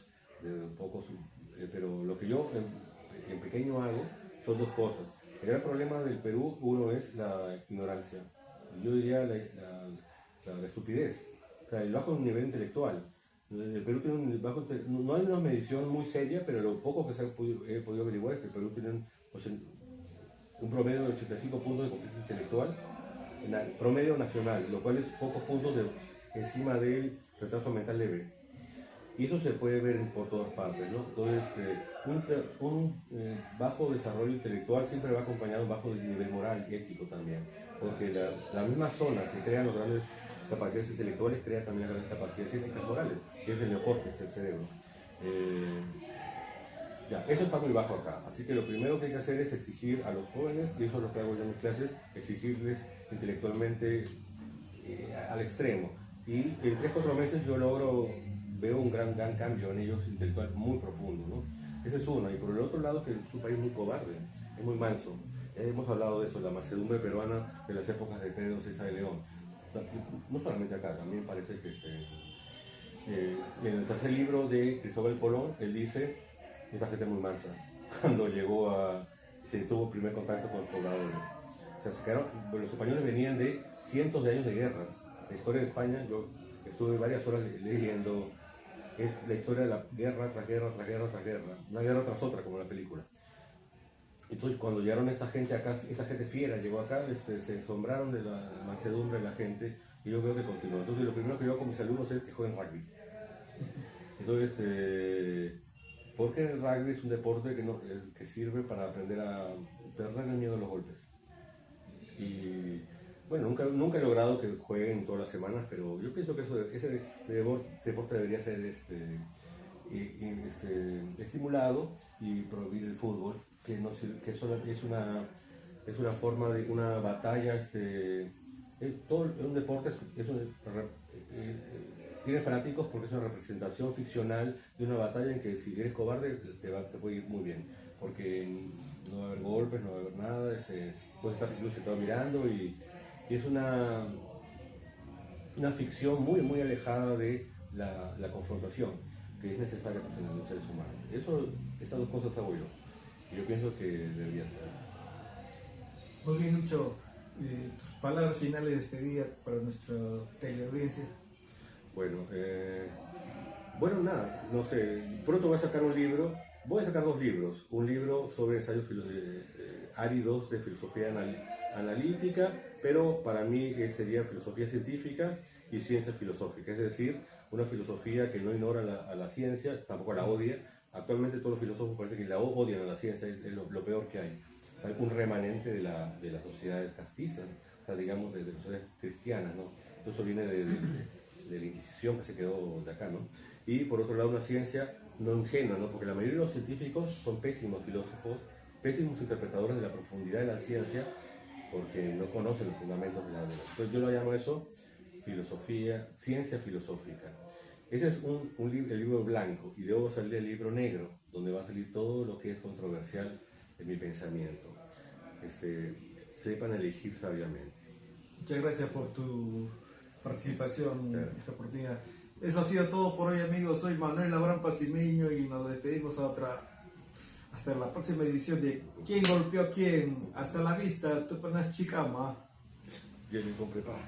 pero lo que yo en pequeño hago son dos cosas. El gran problema del Perú, uno es la ignorancia, yo diría la estupidez, o sea, el bajo nivel intelectual. El Perú tiene no hay una medición muy seria, pero lo poco que he podido averiguar es que el Perú tiene un promedio de 85 puntos de coeficiente intelectual, promedio nacional, lo cual es pocos puntos encima del retraso mental leve. Y eso se puede ver por todas partes, ¿no? Entonces, un bajo desarrollo intelectual siempre va acompañado de un bajo nivel moral y ético también, porque la misma zona que crea las grandes capacidades intelectuales crea también las grandes capacidades éticas morales, que es el neocórtex, el cerebro. Eso está muy bajo acá, así que lo primero que hay que hacer es exigir a los jóvenes, y eso es lo que hago yo en mis clases, exigirles intelectualmente al extremo. Y en 3-4 meses yo veo un gran cambio en ellos intelectual muy profundo, ¿no? Ese es uno. Y por el otro lado, que es un país muy cobarde, es muy manso. Hemos hablado de eso, la mansedumbre peruana de las épocas de Pedro César de León. No solamente acá, también parece que en el tercer libro de Cristóbal Colón, él dice, esta gente es muy mansa, cuando se tuvo primer contacto con los pobladores. O sea, los españoles venían de cientos de años de guerras. La historia de España, yo estuve varias horas leyendo, es la historia de la guerra tras guerra, tras guerra, tras guerra, una guerra tras otra, como en la película. Entonces, cuando llegaron esta gente acá, esta gente fiera llegó acá, se asombraron de la mansedumbre de la gente, y yo creo que continuó. Entonces, lo primero que yo hago con mis alumnos es que jueguen rugby. Entonces, porque el rugby es un deporte que sirve para aprender a perder el miedo a los golpes. Y bueno, nunca he logrado que jueguen todas las semanas, pero yo pienso que ese deporte debería ser estimulado, y prohibir el fútbol, que es una forma de una batalla. Un deporte tiene fanáticos porque es una representación ficcional de una batalla en que si eres cobarde te puede ir muy bien, porque no va a haber golpes, no va a haber nada, puedes estar incluso sentado mirando, y es una ficción muy, muy alejada de la confrontación que es necesaria en los seres humanos. Esas dos cosas hago yo, y yo pienso que debería ser. Muy bien, Lucho. Tus palabras finales de despedida para nuestra teleaudiencia. Bueno, nada, no sé, pronto voy a sacar dos libros, un libro sobre ensayos áridos de filosofía analítica, pero para mí sería filosofía científica y ciencia filosófica, es decir, una filosofía que no ignora a la ciencia, tampoco la odia. Actualmente todos los filósofos parece que la odian a la ciencia, es lo peor que hay. Un remanente de las sociedades castizas, o sea, digamos, de las sociedades cristianas, ¿no? Todo eso viene de la Inquisición, que se quedó de acá, ¿no? Y por otro lado, una ciencia no ingenua, ¿no? Porque la mayoría de los científicos son pésimos filósofos, pésimos interpretadores de la profundidad de la ciencia, porque no conocen los fundamentos de la verdad. Entonces yo lo llamo eso ciencia filosófica. Ese es el libro blanco, y luego salir el libro negro, donde va a salir todo lo que es controversial de mi pensamiento. Sepan elegir sabiamente. Muchas gracias por tu participación en esta oportunidad. Eso ha sido todo por hoy, amigos. Soy Manuel Abraham Pacimeño y nos despedimos hasta la próxima edición de ¿Quién golpeó a quién? Hasta la vista, Tupanas Chicama. Bien, con preparo.